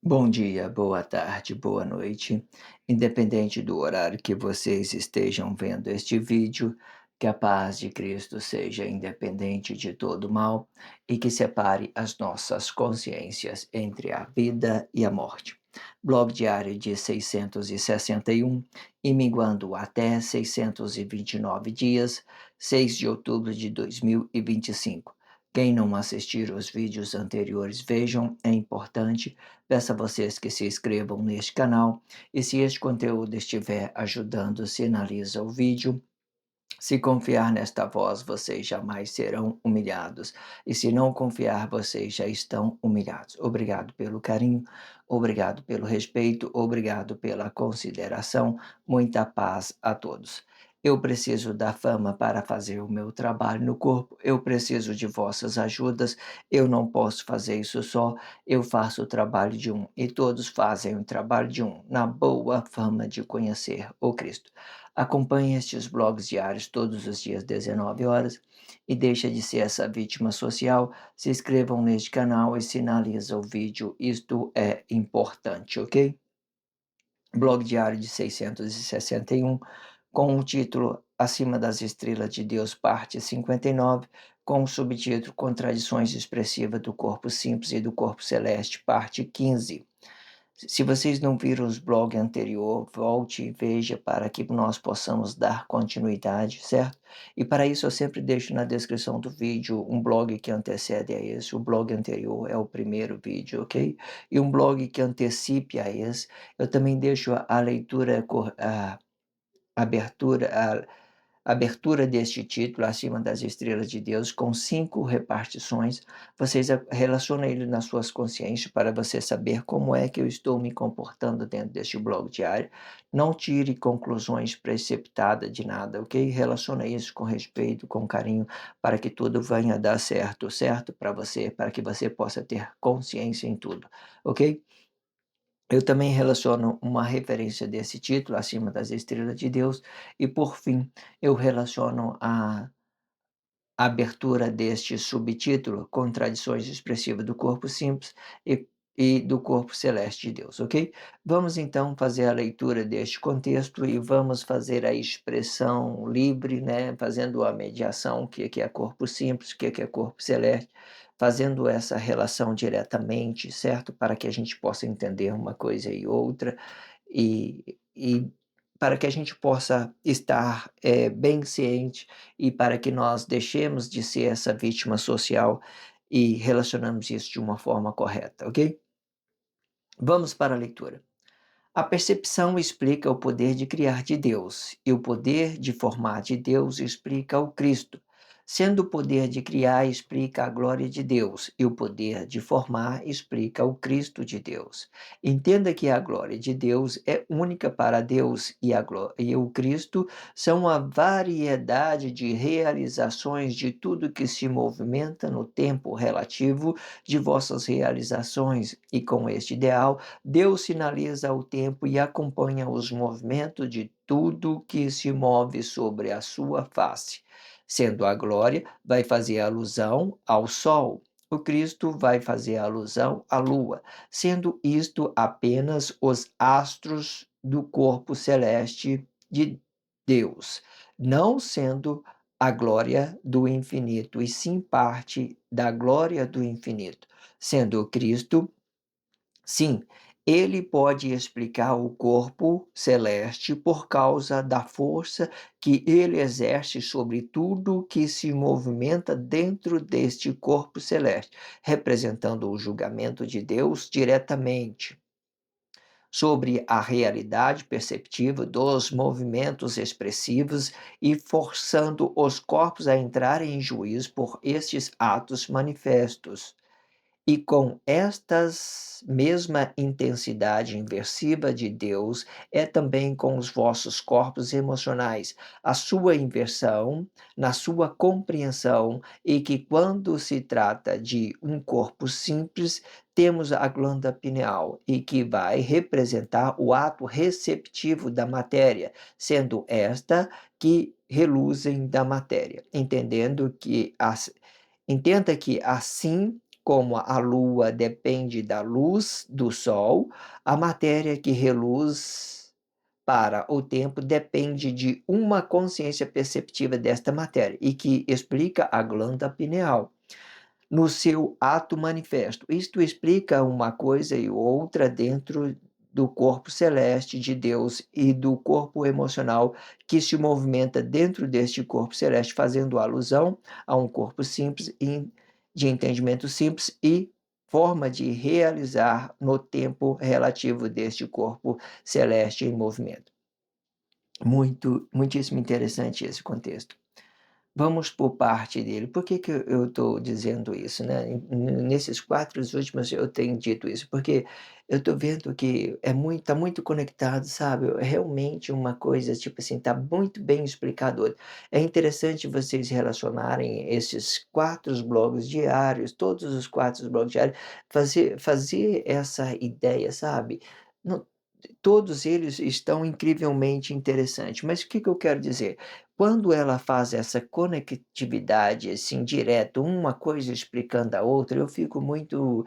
Bom dia, boa tarde, boa noite. Independente do horário que vocês estejam vendo este vídeo, que a paz de Cristo seja independente de todo mal e que separe as nossas consciências entre a vida e a morte. Blog diário de 661 e minguando até 629 dias, 6 de outubro de 2025. Quem não assistir os vídeos anteriores, vejam, é importante. Peço a vocês que se inscrevam neste canal e se este conteúdo estiver ajudando, sinaliza o vídeo. Se confiar nesta voz, vocês jamais serão humilhados. E se não confiar, vocês já estão humilhados. Obrigado pelo carinho, obrigado pelo respeito, obrigado pela consideração. Muita paz a todos. Eu preciso da fama para fazer o meu trabalho no corpo. Eu preciso de vossas ajudas. Eu não posso fazer isso só. Eu faço o trabalho de um e todos fazem o trabalho de um, na boa fama de conhecer o Cristo. Acompanhe estes blogs diários todos os dias, 19 horas, e deixa de ser essa vítima social. Se inscrevam neste canal e sinaliza o vídeo. Isto é importante, ok? Blog diário de 661, com o título Acima das Estrelas de Deus, parte 59, com o subtítulo Contradições Expressivas do Corpo Simples e do Corpo Celeste, parte 15. Se vocês não viram os blogs anterior, volte e veja para que nós possamos dar continuidade, certo? E para isso eu sempre deixo na descrição do vídeo um blog que antecede a esse. O blog anterior é o primeiro vídeo, ok? E um blog que antecipe a esse. Eu também deixo a leitura, a abertura, abertura deste título, Acima das Estrelas de Deus, com 5 repartições. Vocês relacionam ele nas suas consciências para você saber como é que eu estou me comportando dentro deste blog diário. Não tire conclusões precipitadas de nada, ok? Relaciona isso com respeito, com carinho, para que tudo venha a dar certo, certo para você, para que você possa ter consciência em tudo, ok? Eu também relaciono uma referência desse título, Acima das Estrelas de Deus, e por fim, eu relaciono a abertura deste subtítulo, Contradições Expressivas do Corpo Simples e do Corpo Celeste de Deus, ok? Vamos então fazer a leitura deste contexto e vamos fazer a expressão livre, né? Fazendo a mediação, o que é corpo simples, o que é corpo celeste, fazendo essa relação diretamente, certo? Para que a gente possa entender uma coisa e outra e para que a gente possa estar bem ciente e para que nós deixemos de ser essa vítima social e relacionamos isso de uma forma correta, ok? Vamos para a leitura. A percepção explica o poder de criar de Deus, e o poder de formar de Deus explica o Cristo, sendo o poder de criar explica a glória de Deus, e o poder de formar explica o Cristo de Deus. Entenda que a glória de Deus é única para Deus, e o Cristo são a variedade de realizações de tudo que se movimenta no tempo relativo de vossas realizações, e com este ideal, Deus sinaliza o tempo e acompanha os movimentos de tudo que se move sobre a sua face. Sendo a glória, vai fazer alusão ao sol. O Cristo vai fazer alusão à lua, sendo isto apenas os astros do corpo celeste de Deus, não sendo a glória do infinito, e sim parte da glória do infinito, sendo o Cristo. Sim, Ele pode explicar o corpo celeste por causa da força que ele exerce sobre tudo que se movimenta dentro deste corpo celeste, representando o julgamento de Deus diretamente sobre a realidade perceptiva dos movimentos expressivos e forçando os corpos a entrarem em juízo por estes atos manifestos. E com estas mesma intensidade inversiva de Deus, é também com os vossos corpos emocionais, a sua inversão na sua compreensão, e que quando se trata de um corpo simples, temos a glândula pineal, e que vai representar o ato receptivo da matéria, sendo esta que reluzem da matéria, entenda que assim como a lua depende da luz do sol, a matéria que reluz para o tempo depende de uma consciência perceptiva desta matéria, e que explica a glândula pineal no seu ato manifesto. Isto explica uma coisa e outra dentro do corpo celeste de Deus e do corpo emocional que se movimenta dentro deste corpo celeste, fazendo alusão a um corpo simples e de entendimento simples e forma de realizar no tempo relativo deste corpo celeste em movimento. Muitíssimo interessante esse contexto. Vamos por parte dele. Por que que eu estou dizendo isso, né? Nesses 4 últimos eu tenho dito isso, porque eu estou vendo que tá muito conectado, sabe? É realmente uma coisa, tipo assim, tá muito bem explicado. É interessante vocês relacionarem esses 4 blogs diários, todos os 4 blogs diários, fazer essa ideia, sabe? Não, todos eles estão incrivelmente interessantes, mas o que que eu quero dizer? Quando ela faz essa conectividade, assim, direto, uma coisa explicando a outra, eu fico muito,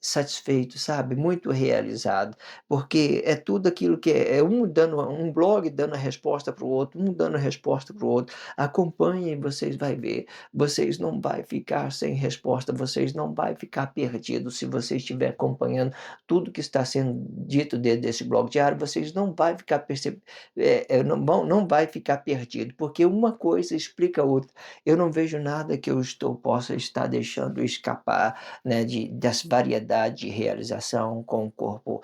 satisfeito, sabe, muito realizado, porque é tudo aquilo que é um blog dando a resposta para o outro, um dando a resposta para o outro. Acompanhem, vocês vai ver, vocês não vai ficar sem resposta, vocês não vai ficar perdido se você estiver acompanhando tudo que está sendo dito dentro desse blog diário, vocês não vai ficar não vai ficar perdido, porque uma coisa explica a outra. Eu não vejo nada que eu possa estar deixando escapar, né, dessa variedade de realização com o corpo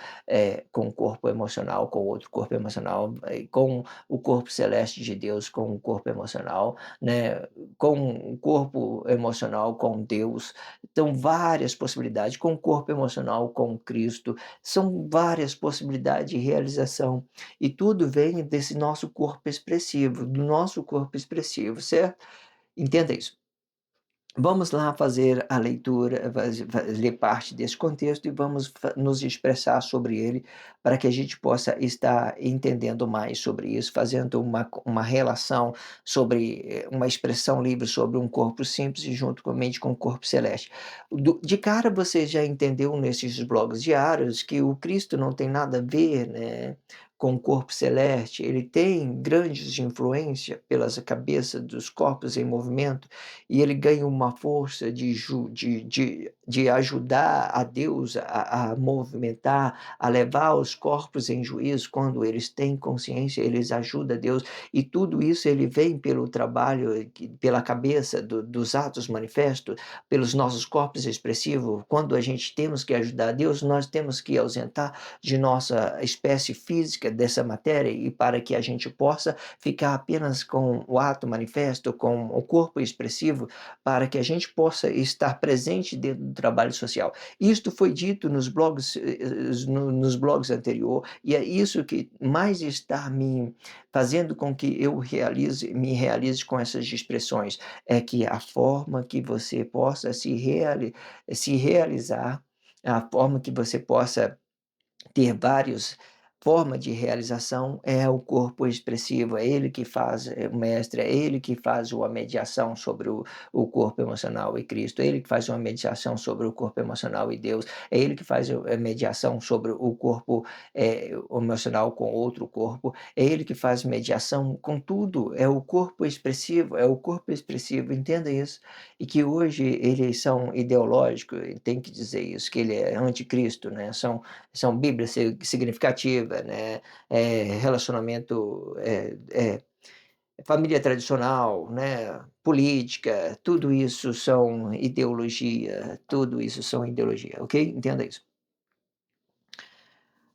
emocional, com outro corpo emocional, com o corpo celeste de Deus, com o corpo emocional, né, com o corpo emocional com Deus. Então, várias possibilidades, com o corpo emocional com Cristo, são várias possibilidades de realização. E tudo vem desse nosso corpo expressivo, do nosso corpo expressivo, certo? Entenda isso. Vamos lá fazer a leitura, ler parte desse contexto e vamos nos expressar sobre ele, para que a gente possa estar entendendo mais sobre isso, fazendo uma relação sobre uma expressão livre sobre um corpo simples e juntamente com o corpo celeste. De cara você já entendeu nesses blogs diários que o Cristo não tem nada a ver, né, com o corpo celeste, ele tem grandes influência pelas cabeças dos corpos em movimento, e ele ganha uma força de ajudar a Deus a movimentar, a levar os corpos em juízo quando eles têm consciência, eles ajudam a Deus, e tudo isso ele vem pelo trabalho, pela cabeça dos atos manifestos, pelos nossos corpos expressivos. Quando a gente temos que ajudar a Deus, nós temos que ausentar de nossa espécie física dessa matéria, e para que a gente possa ficar apenas com o ato manifesto, com o corpo expressivo, para que a gente possa estar presente dentro do trabalho social. Isto foi dito nos blogs anterior, e é isso que mais está me fazendo com que eu me realize com essas expressões, é que a forma que você possa se realizar, a forma que você possa ter vários forma de realização é o corpo expressivo, é ele que faz, o mestre, é ele que faz uma mediação sobre o corpo emocional e Cristo, é ele que faz uma mediação sobre o corpo emocional e Deus, é ele que faz a mediação sobre o corpo emocional com outro corpo, é ele que faz mediação com tudo, é o corpo expressivo, entenda isso. E que hoje eles são ideológicos, tem que dizer isso, que ele é anticristo, né, são Bíblia significativa, né, relacionamento, família tradicional, né, política, tudo isso são ideologia, tudo isso são ideologia, ok? Entenda isso.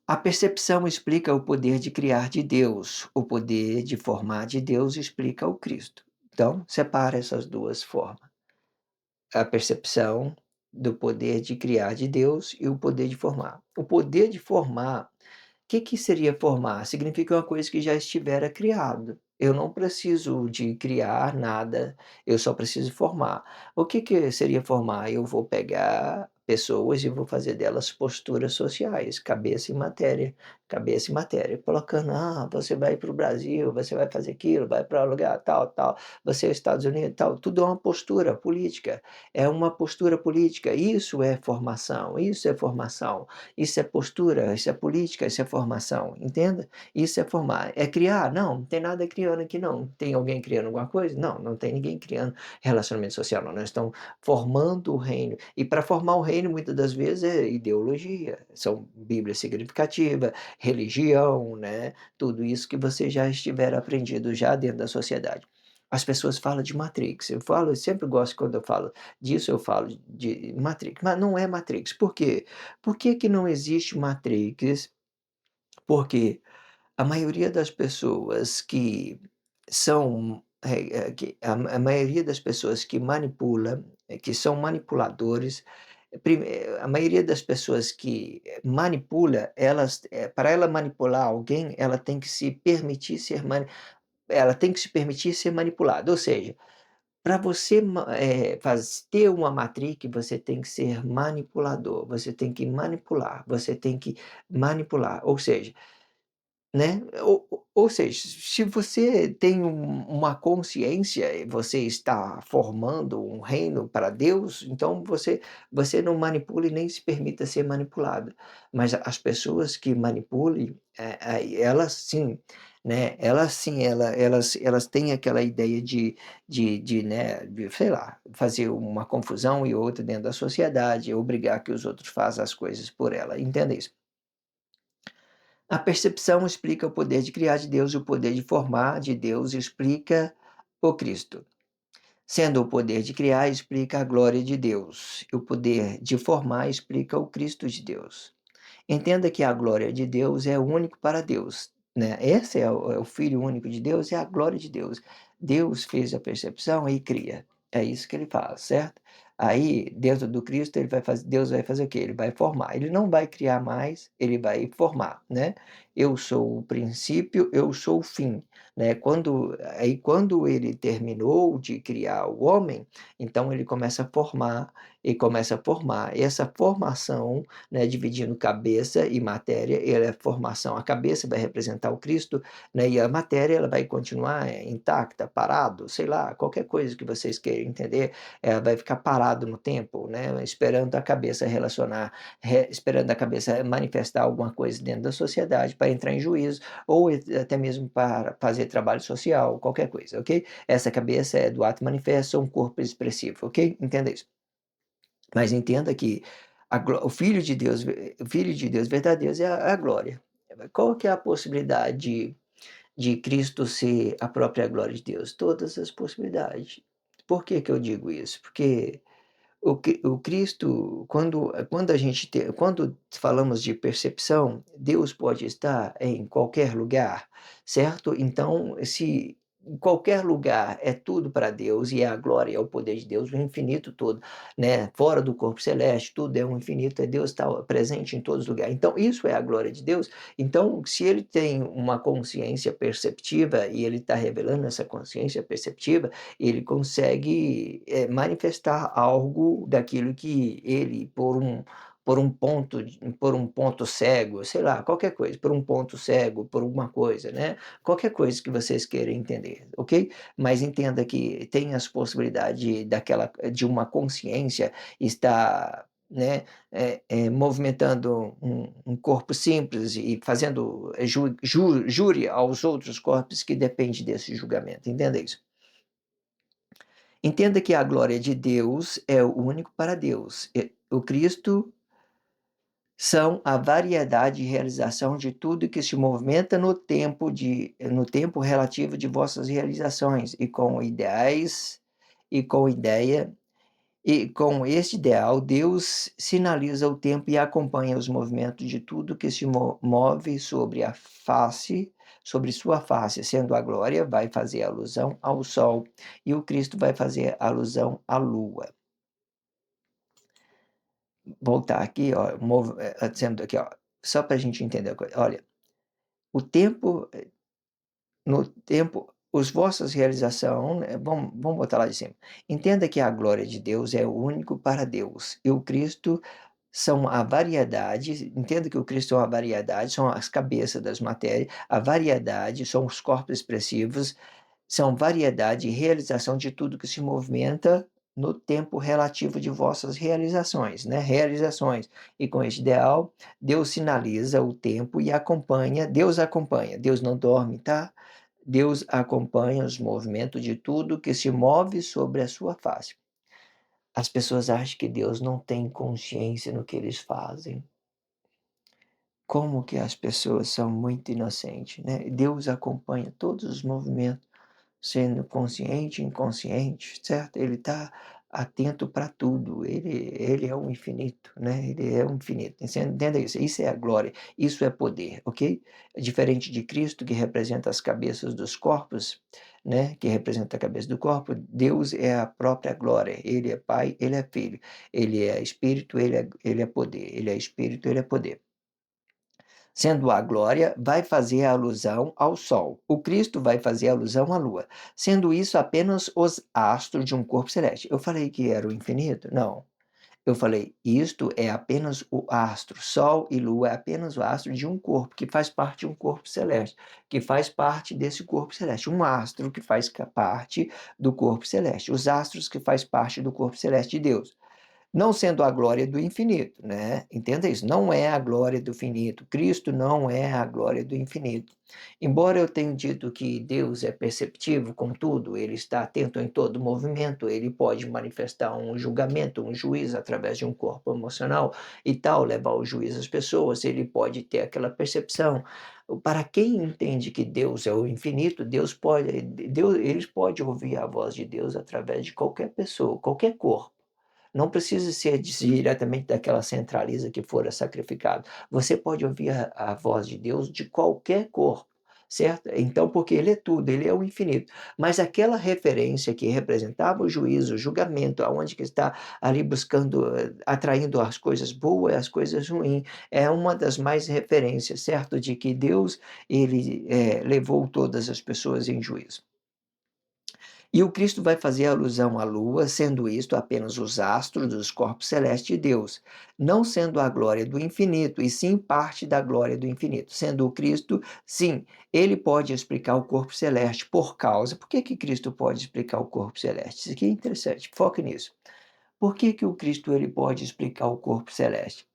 A percepção explica o poder de criar de Deus, o poder de formar de Deus explica o Cristo. Então, separa essas duas formas. A percepção do poder de criar de Deus e o poder de formar. O poder de formar, que seria formar? Significa uma coisa que já estivera criado. Eu não preciso de criar nada, eu só preciso formar. O que seria formar? Eu vou pegar pessoas e vou fazer delas posturas sociais, cabeça e matéria, colocando: "Ah, você vai para o Brasil, você vai fazer aquilo, vai para lugar tal, tal, você é Estados Unidos, tal", tudo é uma postura política, é uma postura política, isso é formação, isso é formação. Isso é postura, isso é política, isso é formação, entenda? Isso é formar. É criar? Não, não tem nada criando aqui não. Tem alguém criando alguma coisa? Não, não tem ninguém criando relacionamento social não, nós estamos formando o reino. E para formar o reino, muitas das vezes, é ideologia, são Bíblia significativa, religião, né, tudo isso que você já estiver aprendido já dentro da sociedade. As pessoas falam de Matrix, eu sempre gosto quando eu falo disso, eu falo de Matrix, mas não é Matrix, por quê? Por que que não existe Matrix? Porque a maioria das pessoas que são, que a maioria das pessoas que manipula, que são manipuladores, a maioria das pessoas que manipula, elas, para ela manipular alguém, ela tem que se permitir ser manipulada, ou seja, para você ter uma matrix, você tem que ser manipulador, você tem que manipular, você tem que manipular, ou seja, né, ou seja, se você tem uma consciência e você está formando um reino para Deus, então você não manipule nem se permita ser manipulado. Mas as pessoas que manipulem, aí elas sim, né, elas têm aquela ideia de, né, de, sei lá, fazer uma confusão e outra dentro da sociedade, obrigar que os outros façam as coisas por ela, entenda isso. A percepção explica o poder de criar de Deus e o poder de formar de Deus explica o Cristo. Sendo o poder de criar explica a glória de Deus, e o poder de formar explica o Cristo de Deus. Entenda que a glória de Deus é único para Deus, né? Esse é o Filho único de Deus, é a glória de Deus. Deus fez a percepção e cria. É isso que ele faz, certo? Aí, dentro do Cristo, Deus vai fazer o quê? Ele vai formar. Ele não vai criar mais, ele vai formar, né? Eu sou o princípio, eu sou o fim, né? Quando ele terminou de criar o homem, então ele começa a formar e começa a formar. E essa formação, né, dividindo cabeça e matéria, ela é formação. A cabeça vai representar o Cristo, né, e a matéria ela vai continuar intacta, parado, sei lá, qualquer coisa que vocês queiram entender, vai ficar parado no tempo, né, esperando a cabeça esperando a cabeça manifestar alguma coisa dentro da sociedade para entrar em juízo, ou até mesmo para fazer trabalho social, qualquer coisa, ok? Essa cabeça é do ato manifesto, um corpo expressivo, ok? Entenda isso. Mas entenda que o Filho de Deus verdadeiro é a glória. Qual que é a possibilidade de Cristo ser a própria glória de Deus? Todas as possibilidades. Por que que eu digo isso? Porque o Cristo, quando falamos de percepção, Deus pode estar em qualquer lugar, certo? Então, se em qualquer lugar é tudo para Deus e é a glória, é o poder de Deus, o infinito todo, né, fora do corpo celeste, tudo é um infinito, Deus está presente em todos os lugares. Então, isso é a glória de Deus. Então, se ele tem uma consciência perceptiva e ele está revelando essa consciência perceptiva, ele consegue, manifestar algo daquilo que ele, por um ponto cego, sei lá, qualquer coisa, por um ponto cego, por alguma coisa, né, qualquer coisa que vocês queiram entender, ok? Mas entenda que tem as possibilidades de uma consciência estar, né, movimentando um corpo simples e fazendo júri aos outros corpos que depende desse julgamento, entenda isso. Entenda que a glória de Deus é o único para Deus. O Cristo são a variedade e realização de tudo que se movimenta no tempo relativo de vossas realizações, e com ideais, e com ideia, e com este ideal, Deus sinaliza o tempo e acompanha os movimentos de tudo que se move sobre sua face, sendo a glória, vai fazer alusão ao sol, e o Cristo vai fazer alusão à lua. Voltar aqui, ó, dizendo aqui, ó, só para a gente entender a coisa. Olha, o tempo, no tempo, os vossas realização, né, vamos botar lá de cima. Entenda que a glória de Deus é o único para Deus, e o Cristo são a variedade, entenda que o Cristo é uma variedade, são as cabeças das matérias, a variedade são os corpos expressivos, são variedade e realização de tudo que se movimenta no tempo relativo de vossas realizações, né? Realizações. E com este ideal, Deus sinaliza o tempo e acompanha. Deus não dorme, tá? Deus acompanha os movimentos de tudo que se move sobre a sua face. As pessoas acham que Deus não tem consciência no que eles fazem. Como que as pessoas são muito inocentes, né? Deus acompanha todos os movimentos, sendo consciente e inconsciente, certo? Ele está atento para tudo, ele é o infinito, né? Ele é o infinito, você entenda isso, isso é a glória, isso é poder, ok? Diferente de Cristo, que representa as cabeças dos corpos, né? Que representa a cabeça do corpo, Deus é a própria glória, ele é Pai, ele é Filho, ele é Espírito, ele é poder, ele é Espírito, ele é poder. Sendo a glória, vai fazer alusão ao Sol. O Cristo vai fazer alusão à Lua. Sendo isso apenas os astros de um corpo celeste. Eu falei que era o infinito? Não. Eu falei, isto é apenas o astro. Sol e Lua é apenas o astro de um corpo, que faz parte de um corpo celeste, que faz parte desse corpo celeste. Um astro que faz parte do corpo celeste. Os astros que faz parte do corpo celeste de Deus. Não sendo a glória do infinito, né? Entenda isso, não é a glória do infinito. Cristo não é a glória do infinito. Embora eu tenha dito que Deus é perceptivo com tudo, ele está atento em todo movimento, ele pode manifestar um julgamento, um juízo através de um corpo emocional e tal, levar o juízo às pessoas, ele pode ter aquela percepção. Para quem entende que Deus é o infinito, eles podem ouvir a voz de Deus através de qualquer pessoa, qualquer corpo. Não precisa ser diretamente daquela centraliza que fora sacrificado. Você pode ouvir a voz de Deus de qualquer corpo, certo? Então, porque Ele é tudo, Ele é o infinito. Mas aquela referência que representava o juízo, o julgamento, aonde que está ali buscando, atraindo as coisas boas e as coisas ruins, é uma das mais referências, certo? De que Deus, Ele levou todas as pessoas em juízo. E o Cristo vai fazer alusão à Lua, sendo isto apenas os astros dos corpos celestes de Deus, não sendo a glória do infinito, e sim parte da glória do infinito. Sendo o Cristo, sim, ele pode explicar o corpo celeste por causa. Por que que Cristo pode explicar o corpo celeste? Isso aqui é interessante, foque nisso. Por que que o Cristo ele pode explicar o corpo celeste?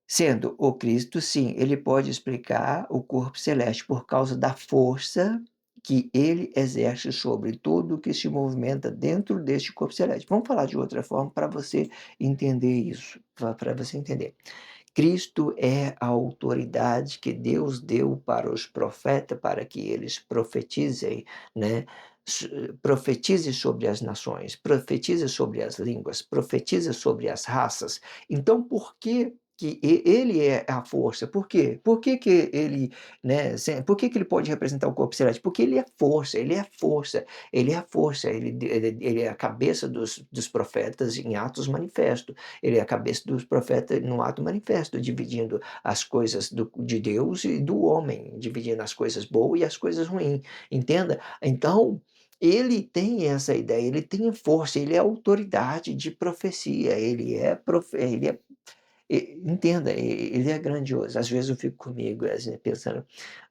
Sendo o Cristo, sim, ele pode explicar o corpo celeste por causa da força que ele exerce sobre tudo que se movimenta dentro deste corpo celeste. Vamos falar de outra forma para você entender isso, para você entender. Cristo é a autoridade que Deus deu para os profetas para que eles profetizem, né? Profetize sobre as nações, profetize sobre as línguas, profetize sobre as raças. Então, por que ele é a força? Por quê? Por que que ele, né, por que que ele pode representar o corpo celeste? Porque ele é força, ele é força, ele é a força, ele é a cabeça dos profetas em Atos Manifesto, ele é a cabeça dos profetas no ato manifesto, dividindo as coisas de Deus e do homem, dividindo as coisas boas e as coisas ruins, entenda? Então, ele tem essa ideia, ele tem força, ele é autoridade de profecia, ele é Entenda, ele é grandioso. Às vezes eu fico comigo, às vezes, pensando,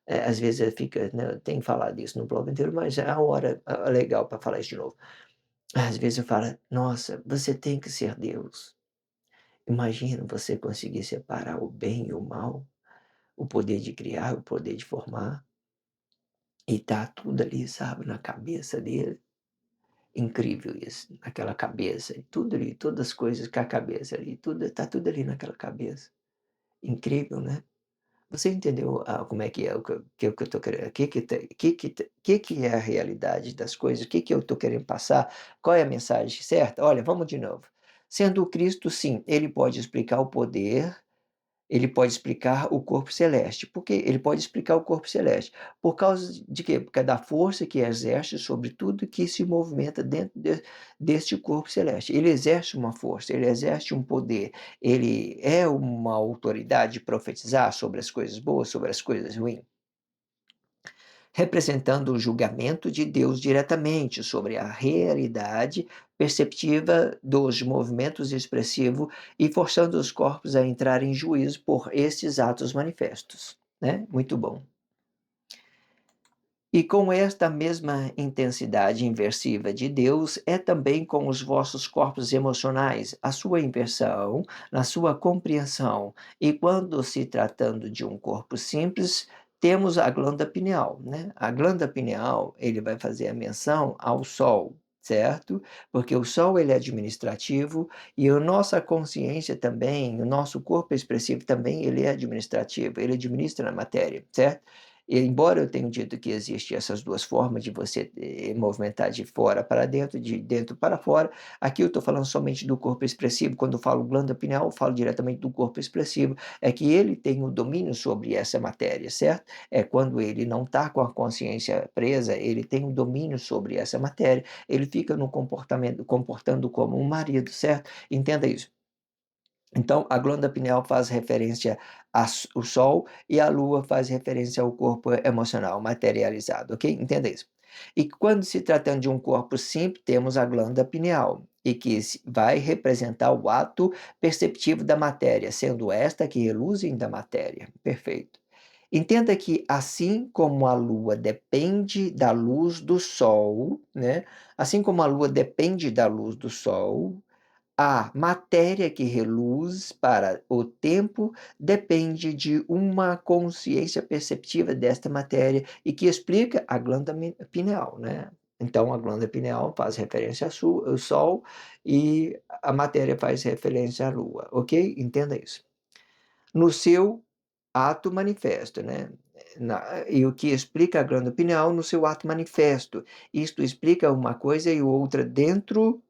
às vezes fica, né, eu tenho falado isso no blog inteiro, mas é a hora legal para falar isso de novo. Às vezes eu falo: "Nossa, você tem que ser Deus. Imagina você conseguir separar o bem e o mal, o poder de criar, o poder de formar, e tá tudo ali, sabe, na cabeça dele". Incrível isso, naquela cabeça, e tudo ali, todas as coisas com a cabeça ali, tudo tá tudo ali naquela cabeça. Incrível, né? Você entendeu, como é que é o que eu tô querendo, que é a realidade das coisas, o que eu tô querendo passar, qual é a mensagem certa? Olha, vamos de novo. Sendo o Cristo, sim, ele pode explicar o poder, ele pode explicar o corpo celeste. Por quê? Ele pode explicar o corpo celeste. Por causa de quê? Por causa da força que exerce sobre tudo que se movimenta dentro deste corpo celeste. Ele exerce uma força, ele exerce um poder, ele é uma autoridade de profetizar sobre as coisas boas, sobre as coisas ruins, representando o julgamento de Deus diretamente sobre a realidade perceptiva dos movimentos expressivos e forçando os corpos a entrar em juízo por estes atos manifestos, né? Muito bom. E com esta mesma intensidade inversiva de Deus, é também com os vossos corpos emocionais, a sua inversão, na sua compreensão. E quando se tratando de um corpo simples, temos a glândula pineal, né? A glândula pineal, ele vai fazer a menção ao Sol, certo? Porque o Sol, ele é administrativo e a nossa consciência também, o nosso corpo expressivo também, ele é administrativo, ele administra a matéria, certo? E embora eu tenha dito que existe essas 2 formas de você, movimentar de fora para dentro, de dentro para fora, aqui eu estou falando somente do corpo expressivo, quando eu falo glândula pineal, eu falo diretamente do corpo expressivo, é que ele tem o domínio sobre essa matéria, certo? É quando ele não está com a consciência presa, ele tem o domínio sobre essa matéria, ele fica no comportamento comportando como um marido, certo? Entenda isso. Então, a glândula pineal faz referência ao Sol e a Lua faz referência ao corpo emocional materializado, ok? Entenda isso. E quando se tratando de um corpo simples, temos a glândula pineal, e que vai representar o ato perceptivo da matéria, sendo esta que reluzem da matéria. Perfeito. Entenda que assim como a Lua depende da luz do Sol, né? Assim como a Lua depende da luz do Sol, a matéria que reluz para o tempo depende de uma consciência perceptiva desta matéria e que explica a glândula pineal, né? Então, a glândula pineal faz referência ao Sol e a matéria faz referência à Lua, ok? Entenda isso. No seu ato manifesto, né? E o que explica a glândula pineal no seu ato manifesto. Isto explica uma coisa e outra dentro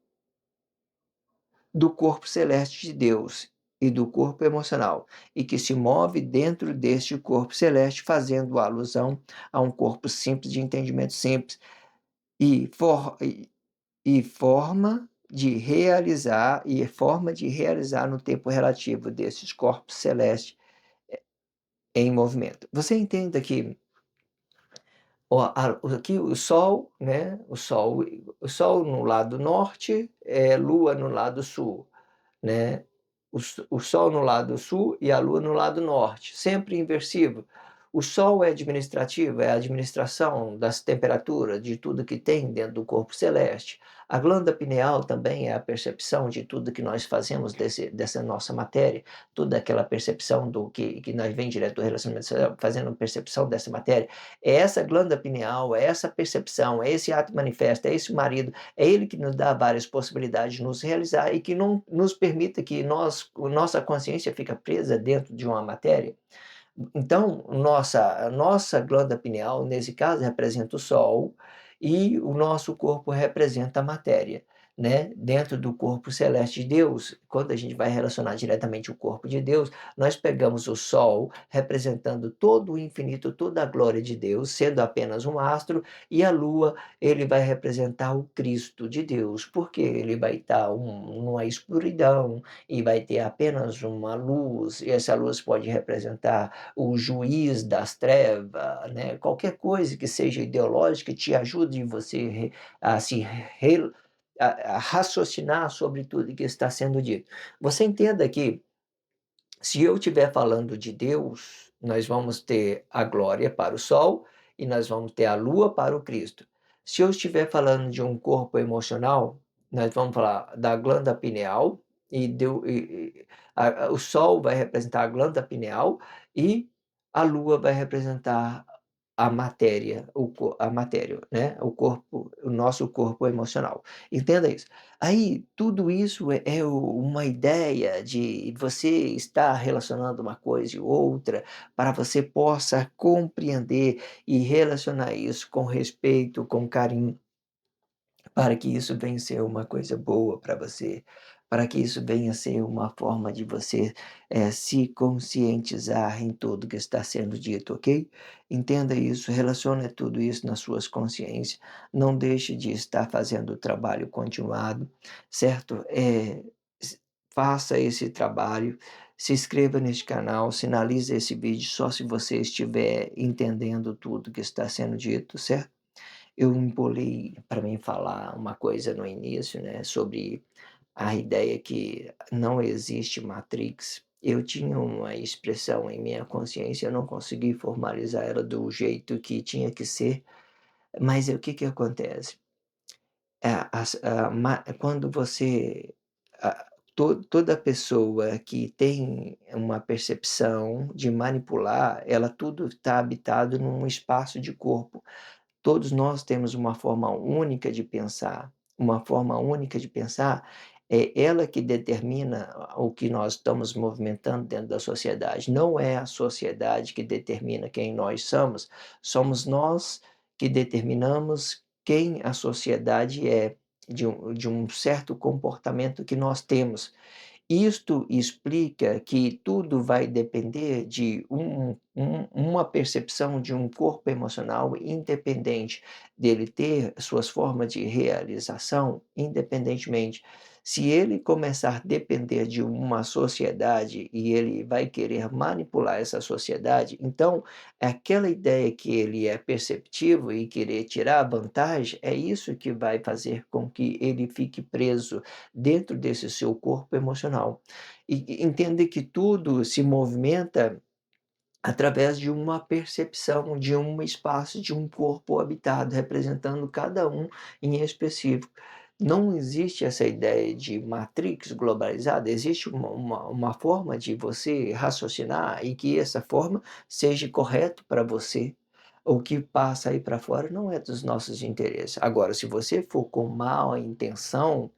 do corpo celeste de Deus e do corpo emocional, e que se move dentro deste corpo celeste, fazendo alusão a um corpo simples, de entendimento simples, e, forma de realizar, e forma de realizar no tempo relativo desses corpos celestes em movimento. Você entenda que aqui o Sol, né? O Sol no lado norte, Lua no lado sul, né? O Sol no lado sul e a Lua no lado norte, sempre inversivo. O Sol é administrativo, é a administração das temperaturas, de tudo que tem dentro do corpo celeste. A glândula pineal também é a percepção de tudo que nós fazemos dessa nossa matéria, toda aquela percepção do que nós vem direto do relacionamento social, fazendo percepção dessa matéria. É essa glândula pineal, é essa percepção, é esse ato manifesto, é esse marido, é ele que nos dá várias possibilidades de nos realizar e que não nos permita que nossa consciência fica presa dentro de uma matéria. Então, a nossa glândula pineal, nesse caso, representa o Sol e o nosso corpo representa a matéria, né? Dentro do corpo celeste de Deus, quando a gente vai relacionar diretamente o corpo de Deus, nós pegamos o Sol, representando todo o infinito, toda a glória de Deus, sendo apenas um astro, e a Lua, ele vai representar o Cristo de Deus, porque ele vai estar numa escuridão e vai ter apenas uma luz, e essa luz pode representar o juiz das trevas, né? Qualquer coisa que seja ideológica te ajude a se raciocinar sobre tudo que está sendo dito. Você entenda que Se eu estiver falando de Deus, nós vamos ter a glória para o sol e nós vamos ter a lua para o Cristo. Se eu estiver falando de um corpo emocional, nós vamos falar da glândula pineal e deu o sol vai representar a glândula pineal e a lua vai representar a matéria, a matéria, né, o corpo, o nosso corpo emocional. Entenda isso. Aí, tudo isso é uma ideia de você estar relacionando uma coisa e outra, para você possa compreender e relacionar isso com respeito, com carinho, para que isso venha ser uma coisa boa para você, para que isso venha ser uma forma de você, se conscientizar em tudo que está sendo dito, ok? Entenda isso, relacione tudo isso nas suas consciências, não deixe de estar fazendo o trabalho continuado, certo? Faça esse trabalho, se inscreva neste canal, sinalize esse vídeo só se você estiver entendendo tudo que está sendo dito, certo? Eu empolei para mim falar uma coisa no início, né, sobre a ideia que não existe Matrix. Eu tinha uma expressão em minha consciência, eu não consegui formalizar ela do jeito que tinha que ser, mas o que que acontece? Quando você toda pessoa que tem uma percepção de manipular, ela tudo está habitado num espaço de corpo. Todos nós temos uma forma única de pensar. Uma forma única de pensar é ela que determina o que nós estamos movimentando dentro da sociedade. Não é a sociedade que determina quem nós somos nós que determinamos quem a sociedade é, de um certo comportamento que nós temos. Isto explica que tudo vai depender de uma percepção de um corpo emocional independente, dele ter suas formas de realização independentemente. Se ele começar a depender de uma sociedade e ele vai querer manipular essa sociedade, então aquela ideia que ele é perceptivo e querer tirar vantagem, é isso que vai fazer com que ele fique preso dentro desse seu corpo emocional. E entender que tudo se movimenta através de uma percepção, de um espaço, de um corpo habitado, representando cada um em específico. Não existe essa ideia de matrix globalizada, existe uma forma de você raciocinar e que essa forma seja correto para você. O que passa aí para fora não é dos nossos interesses. Agora, se você for com má intenção,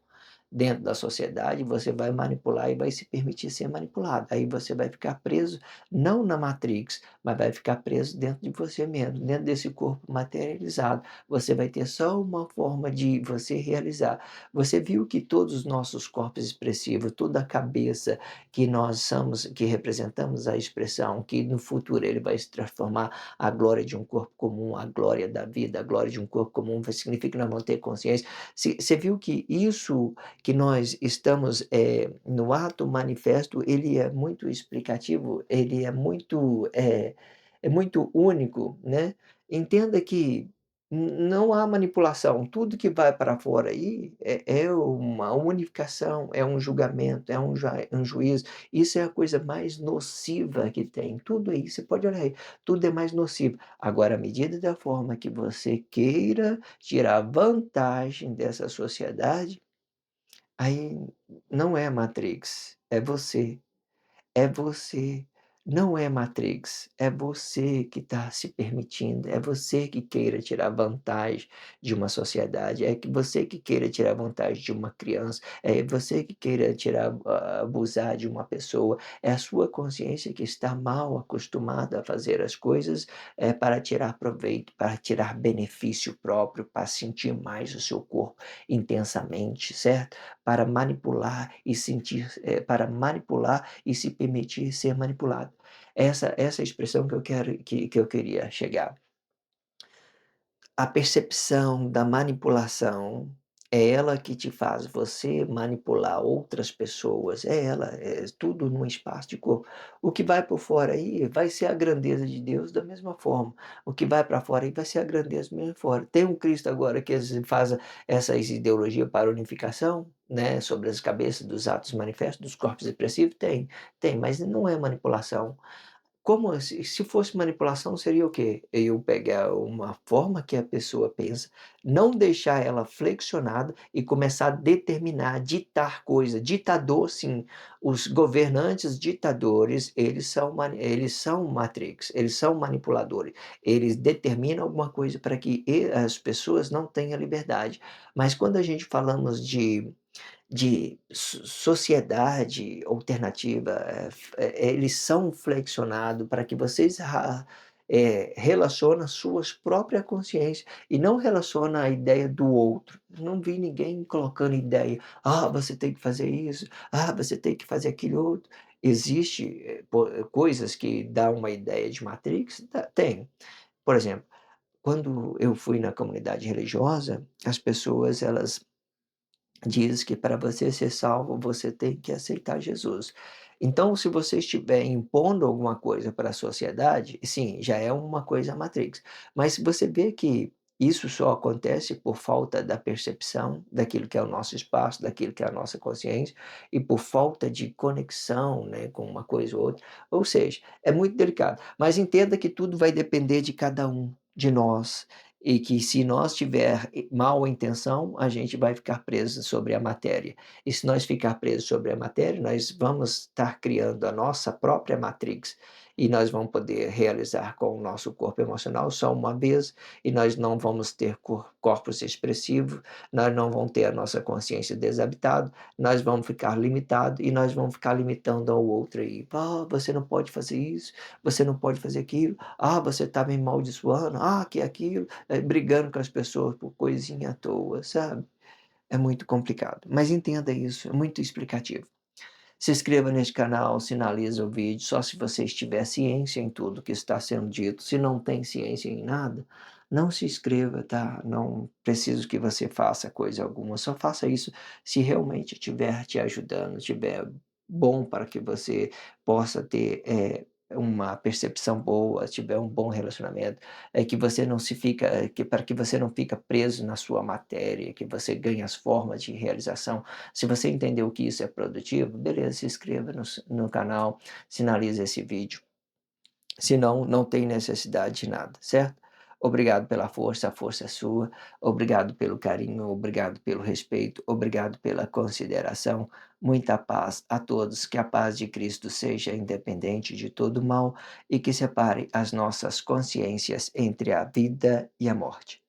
dentro da sociedade, você vai manipular e vai se permitir ser manipulado. Aí você vai ficar preso, não na Matrix, mas vai ficar preso dentro de você mesmo, dentro desse corpo materializado. Você vai ter só uma forma de você realizar. Você viu que todos os nossos corpos expressivos, toda a cabeça que nós somos, que representamos a expressão, que no futuro ele vai se transformar a glória de um corpo comum, a glória da vida, a glória de um corpo comum, significa que nós vamos ter consciência. Você viu que isso que nós estamos, no ato manifesto, ele é muito explicativo, ele é muito único, né. Entenda que não há manipulação, tudo que vai para fora aí é uma unificação, é um julgamento, é um juízo, isso é a coisa mais nociva que tem, tudo aí, você pode olhar aí, tudo é mais nocivo. Agora, à medida da forma que você queira tirar vantagem dessa sociedade, aí não é Matrix, é você. É você, não é Matrix, é você que está se permitindo, é você que queira tirar vantagem de uma sociedade, é que você que queira tirar vantagem de uma criança, é você que queira abusar de uma pessoa, é a sua consciência que está mal acostumada a fazer as coisas, para tirar proveito, para tirar benefício próprio, para sentir mais o seu corpo intensamente, certo? Para manipular e sentir, para manipular e se permitir ser manipulado. Essa é a expressão que eu quero que eu queria chegar. A percepção da manipulação, É ela que te faz você manipular outras pessoas, é ela, é tudo num espaço de corpo. O que vai por fora aí vai ser a grandeza de Deus da mesma forma, o que vai para fora aí vai ser a grandeza da mesma forma. Tem um Cristo agora que faz essas ideologias para unificação, né, sobre as cabeças dos atos manifestos, dos corpos expressivos? Tem, mas não é manipulação. Como se fosse manipulação, seria o quê? Eu pegar uma forma que a pessoa pensa, não deixar ela flexionada e começar a determinar, ditar coisa. Ditador, sim. Os governantes ditadores, eles são matrix, eles são manipuladores. Eles determinam alguma coisa para que as pessoas não tenham liberdade. Mas quando a gente falamos de sociedade alternativa, eles são flexionados para que vocês relaciona suas própria consciência e não relaciona a ideia do outro. Não vi ninguém colocando ideia: "Ah, você tem que fazer isso. Ah, você tem que fazer aquilo outro". Existe, coisas que dá uma ideia de matrix? Tem. Por exemplo, quando eu fui na comunidade religiosa, as pessoas elas diz que para você ser salvo, você tem que aceitar Jesus. Então, se você estiver impondo alguma coisa para a sociedade, sim, já é uma coisa matrix. Mas se você vê que isso só acontece por falta da percepção daquilo que é o nosso espaço, daquilo que é a nossa consciência, e por falta de conexão, né, com uma coisa ou outra. Ou seja, é muito delicado. Mas entenda que tudo vai depender de cada um de nós. E que se nós tiver mal intenção, a gente vai ficar preso sobre a matéria. E se nós ficar preso sobre a matéria, nós vamos estar criando a nossa própria matrix. E nós vamos poder realizar com o nosso corpo emocional só uma vez, e nós não vamos ter corpos expressivos, nós não vamos ter a nossa consciência desabitada, nós vamos ficar limitados e nós vamos ficar limitando ao outro aí. Ah, você não pode fazer isso, você não pode fazer aquilo, ah, você está me amaldiçoando, ah, que aquilo brigando com as pessoas por coisinha à toa, sabe. É muito complicado, mas entenda isso, é muito explicativo. Se inscreva neste canal, sinaliza o vídeo, só se você tiver ciência em tudo que está sendo dito, se não tem ciência em nada, não se inscreva, tá. Não preciso que você faça coisa alguma, só faça isso se realmente estiver te ajudando, estiver bom para que você possa ter, uma percepção boa, tiver um bom relacionamento, que você não se fica que para que você não fica preso na sua matéria, que você ganhe as formas de realização. Se você entendeu que isso é produtivo, beleza, se inscreva no canal, sinalize esse vídeo. Se não, não tem necessidade de nada, certo? Obrigado pela força, a força é sua. Obrigado pelo carinho, obrigado pelo respeito, obrigado pela consideração. Muita paz a todos, que a paz de Cristo seja independente de todo mal e que separe as nossas consciências entre a vida e a morte.